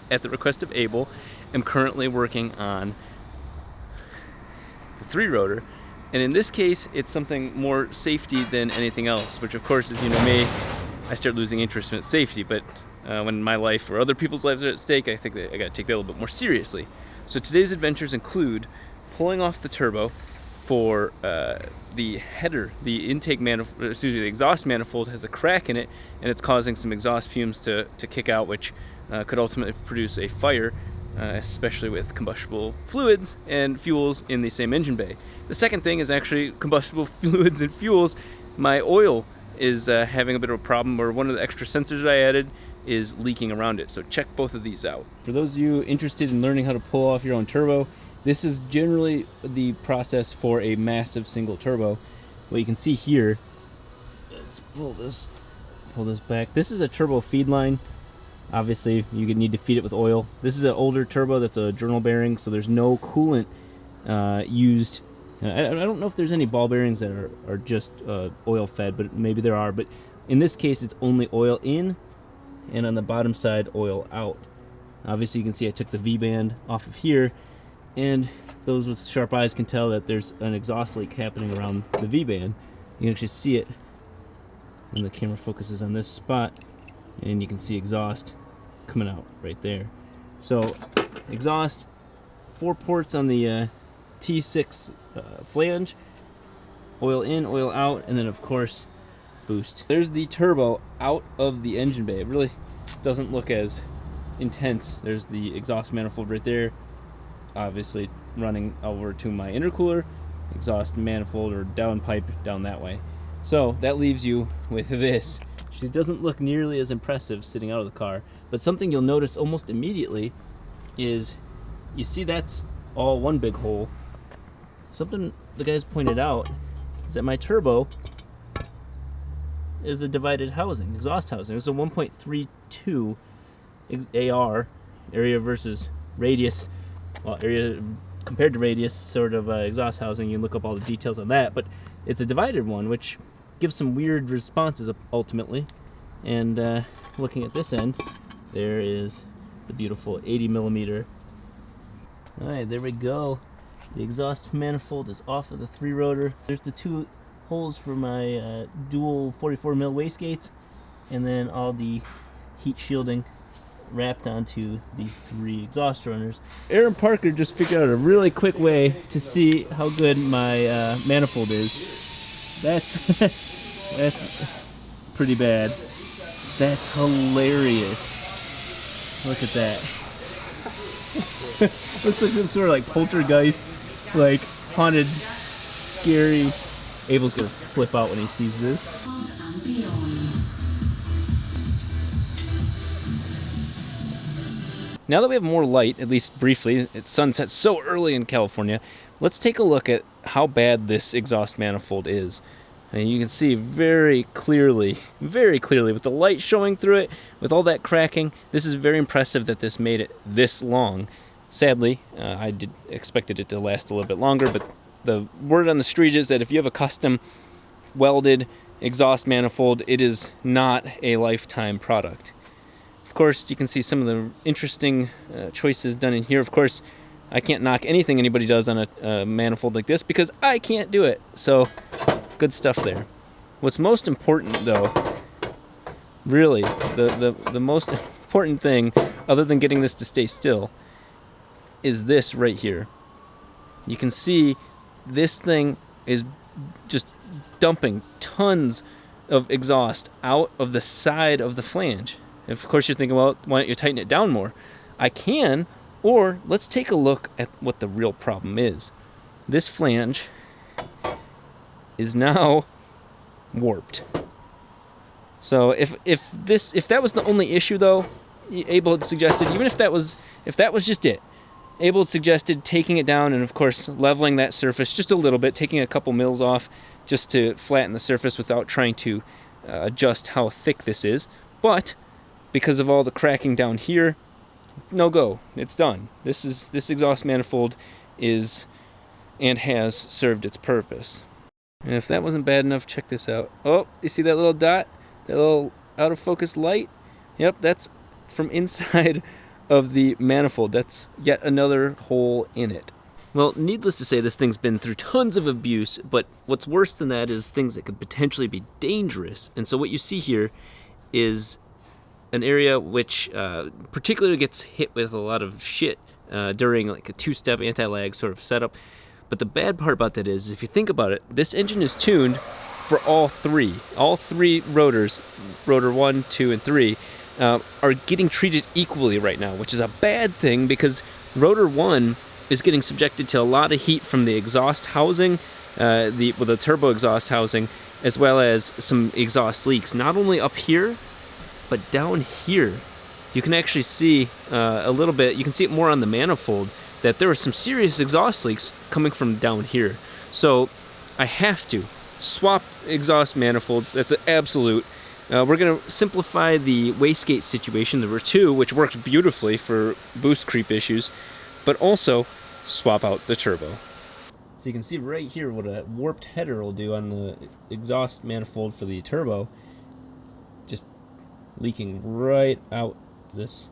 at the request of Abel, am currently working on the 3-rotor. And in this case, it's something more safety than anything else, which of course, as you know me, I start losing interest in its safety. But when my life or other people's lives are at stake, I think that I gotta take that a little bit more seriously. So today's adventures include pulling off the turbo for the header. The the exhaust manifold has a crack in it, and it's causing some exhaust fumes to kick out, which could ultimately produce a fire, especially with combustible fluids and fuels in the same engine bay. The second thing is actually combustible fluids and fuels. My oil is having a bit of a problem, or one of the extra sensors I added is leaking around it. So check both of these out. For those of you interested in learning how to pull off your own turbo, this is generally the process for a massive single turbo. What you can see here, let's pull this back. This is a turbo feed line. Obviously, you need to feed it with oil. This is an older turbo that's a journal bearing, so there's no coolant used. I don't know if there's any ball bearings that are just oil fed, but maybe there are. But in this case, it's only oil in, and on the bottom side, oil out. Obviously, you can see I took the V-band off of here, and those with sharp eyes can tell that there's an exhaust leak happening around the V-band. You can actually see it when the camera focuses on this spot, and you can see exhaust coming out right there. So exhaust, 4 ports on the T6 flange, oil in, oil out, and then of course boost. There's the turbo out of the engine bay. It really doesn't look as intense. There's the exhaust manifold right there, obviously running over to my intercooler, exhaust manifold or downpipe down that way. So that leaves you with this. She doesn't look nearly as impressive sitting out of the car, but something you'll notice almost immediately is, you see that's all one big hole. Something the guys pointed out is that my turbo is a divided housing, exhaust housing. It's a 1.32 AR, area versus radius, well, area compared to radius, sort of exhaust housing. You can look up all the details on that, but it's a divided one, which gives some weird responses ultimately. And looking at this end, there is the beautiful 80mm. All right, there we go. The exhaust manifold is off of the 3-rotor. There's the 2 holes for my dual 44mm wastegates, and then all the heat shielding wrapped onto the 3 exhaust runners. Aaron Parker just figured out a really quick way to see how good my manifold is. That's pretty bad. That's hilarious. Look at that. Looks like some sort of like poltergeist, like haunted, scary. Abel's gonna flip out when he sees this. Now that we have more light, at least briefly, it's sunset so early in California, let's take a look at how bad this exhaust manifold is. And you can see very clearly with the light showing through it, with all that cracking, this is very impressive that this made it this long. Sadly, I expected it to last a little bit longer, but the word on the street is that if you have a custom welded exhaust manifold, it is not a lifetime product. Of course, you can see some of the interesting choices done in here. Of course, I can't knock anything anybody does on a manifold like this because I can't do it. So, good stuff there. What's most important, though, really, the most important thing, other than getting this to stay still, is this right here. You can see this thing is just dumping tons of exhaust out of the side of the flange. And of course, you're thinking, well, why don't you tighten it down more? I can, or let's take a look at what the real problem is. This flange is now warped. So if that was the only issue, though, Abel had suggested, even if that was just it, Abel had suggested taking it down and, of course, leveling that surface just a little bit, taking a couple mils off just to flatten the surface without trying to adjust how thick this is. But because of all the cracking down here, no go. It's done. This exhaust manifold is and has served its purpose. And if that wasn't bad enough, check this out. Oh, you see that little dot? That little out of focus light? Yep, that's from inside of the manifold. That's yet another hole in it. Well, needless to say, this thing's been through tons of abuse, but what's worse than that is things that could potentially be dangerous. And so what you see here is an area which particularly gets hit with a lot of shit during like a two-step anti-lag sort of setup. But the bad part about that is, if you think about it, this engine is tuned for all three. All three rotors, rotor 1, 2, and 3, are getting treated equally right now, which is a bad thing because rotor 1 is getting subjected to a lot of heat from the exhaust housing, the turbo exhaust housing, as well as some exhaust leaks, not only up here, but down here. You can actually see a little bit, you can see it more on the manifold, that there are some serious exhaust leaks coming from down here. So I have to swap exhaust manifolds, that's an absolute. We're going to simplify the wastegate situation. There were two, which worked beautifully for boost creep issues, but also swap out the turbo. So you can see right here what a warped header will do on the exhaust manifold for the turbo. Just leaking right out this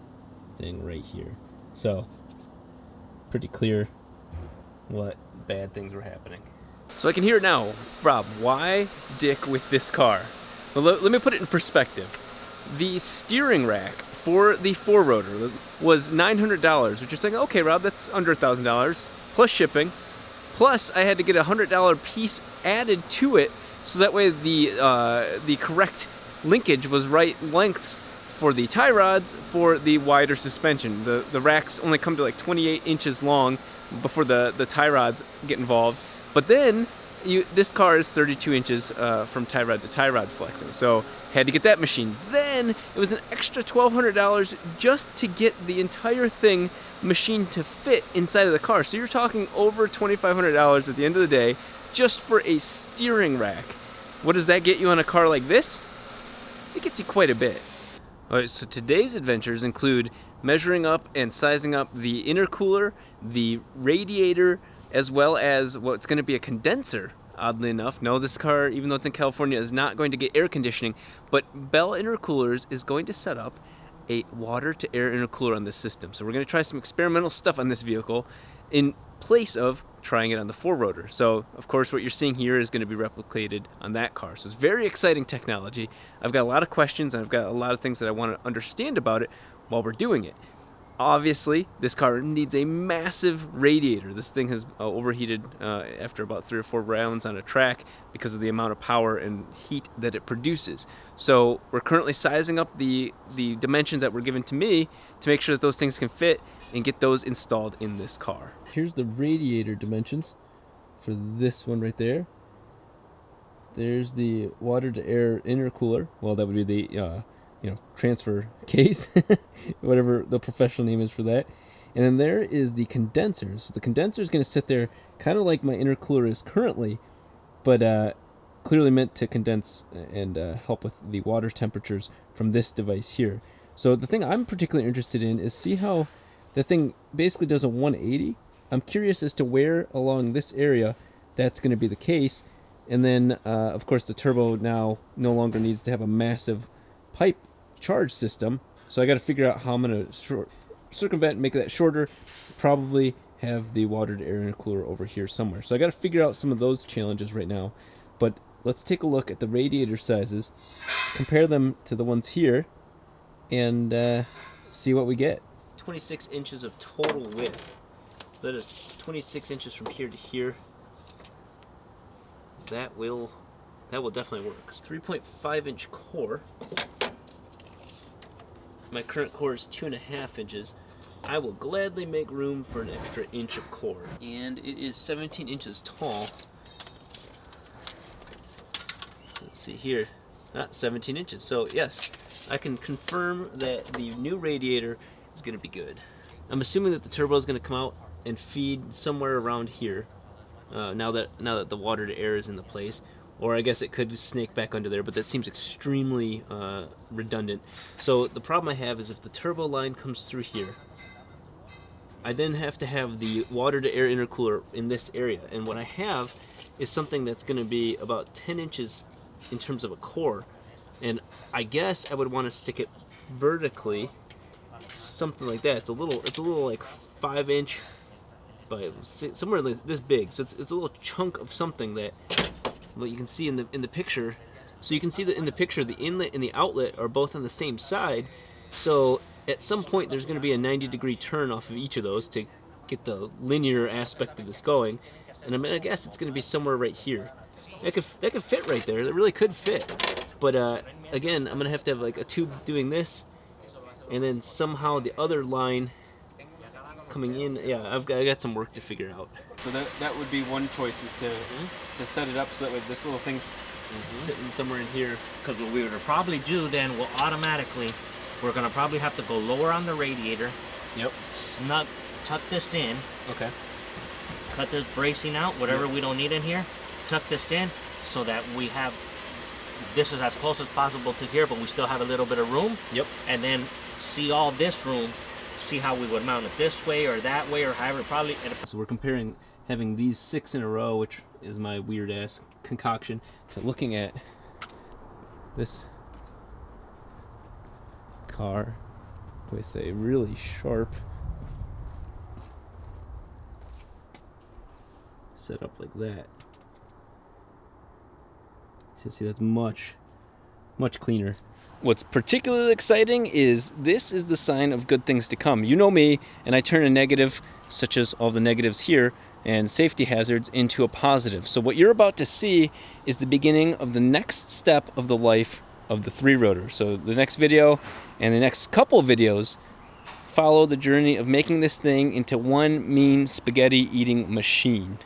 thing right here. So, pretty clear what bad things were happening. So I can hear it now. Rob, why dick with this car? Well, let me put it in perspective. The steering rack for the 4-rotor was $900, which is like, okay, Rob, that's under $1,000, plus shipping. Plus, I had to get a $100 piece added to it, so that way the correct linkage was right lengths for the tie rods for the wider suspension. The racks only come to like 28 inches long before the tie rods get involved. But then, this car is 32 inches from tie rod to tie rod flexing, so had to get that machine. Then it was an extra $1,200 just to get the entire thing machined to fit inside of the car. So you're talking over $2,500 at the end of the day just for a steering rack. What does that get you on a car like this? It gets you quite a bit. Alright, so today's adventures include measuring up and sizing up the intercooler, the radiator, as well as what's going to be a condenser. Oddly enough, no, this car, even though it's in California, is not going to get air conditioning, but Bell Intercoolers is going to set up a water-to-air intercooler on this system. So we're going to try some experimental stuff on this vehicle in place of trying it on the 4-rotor. So, of course, what you're seeing here is going to be replicated on that car. So it's very exciting technology. I've got a lot of questions, and I've got a lot of things that I want to understand about it while we're doing it. Obviously, this car needs a massive radiator. This thing has overheated after about 3 or 4 rounds on a track because of the amount of power and heat that it produces. So we're currently sizing up the dimensions that were given to me to make sure that those things can fit and get those installed in this car. Here's the radiator dimensions for this one right there. There's the water-to-air intercooler. Well, that would be the transfer case, whatever the professional name is for that. And then there is the condenser. So the condenser is going to sit there kind of like my intercooler is currently, but clearly meant to condense and help with the water temperatures from this device here. So the thing I'm particularly interested in is see how the thing basically does a 180. I'm curious as to where along this area that's going to be the case. And then, of course, the turbo now no longer needs to have a massive pipe charge system, so I got to figure out how I'm going to circumvent and make that shorter. Probably have the water-to-air intercooler over here somewhere. So I got to figure out some of those challenges right now. But let's take a look at the radiator sizes, compare them to the ones here, and see what we get. 26 inches of total width. So that is 26 inches from here to here. That will definitely work. 3.5 inch core. My current core is 2.5 inches. I will gladly make room for an extra inch of core. And it is 17 inches tall. Let's see here. 17 inches. So yes, I can confirm that the new radiator is going to be good. I'm assuming that the turbo is going to come out and feed somewhere around here. Now that the water to air is in the place. Or I guess it could snake back under there, but that seems extremely redundant. So the problem I have is if the turbo line comes through here, I then have to have the water-to-air intercooler in this area. And what I have is something that's going to be about 10 inches in terms of a core. And I guess I would want to stick it vertically something like that. It's a little like 5-inch by somewhere like this big. So it's a little chunk of something that you can see in the picture. So you can see that in the picture, the inlet and the outlet are both on the same side. So at some point, there's going to be a 90-degree turn off of each of those to get the linear aspect of this going. And I'm gonna guess it's going to be somewhere right here. That could fit right there. That really could fit. But again, I'm gonna have to have like a tube doing this, and then somehow the other line coming in. Yeah, I got some work to figure out. So that would be one choice, is to set it up so that way this little thing's sitting somewhere in here. Because what we would probably do then, will automatically, we're gonna probably have to go lower on the radiator. Yep. Tuck this in. Okay. Cut this bracing out, whatever we don't need in here. Tuck this in so that we have, this is as close as possible to here, but we still have a little bit of room. Yep. And then see all this room, see how we would mount it this way or that way or however, probably. So we're comparing having these 6 in a row, which is my weird ass concoction, to looking at this car with a really sharp set up like that. So see, that's much cleaner. What's particularly exciting is this is the sign of good things to come. You know me, and I turn a negative, such as all the negatives here, and safety hazards, into a positive. So what you're about to see is the beginning of the next step of the life of the 3-rotor. So the next video and the next couple videos follow the journey of making this thing into one mean spaghetti eating machine.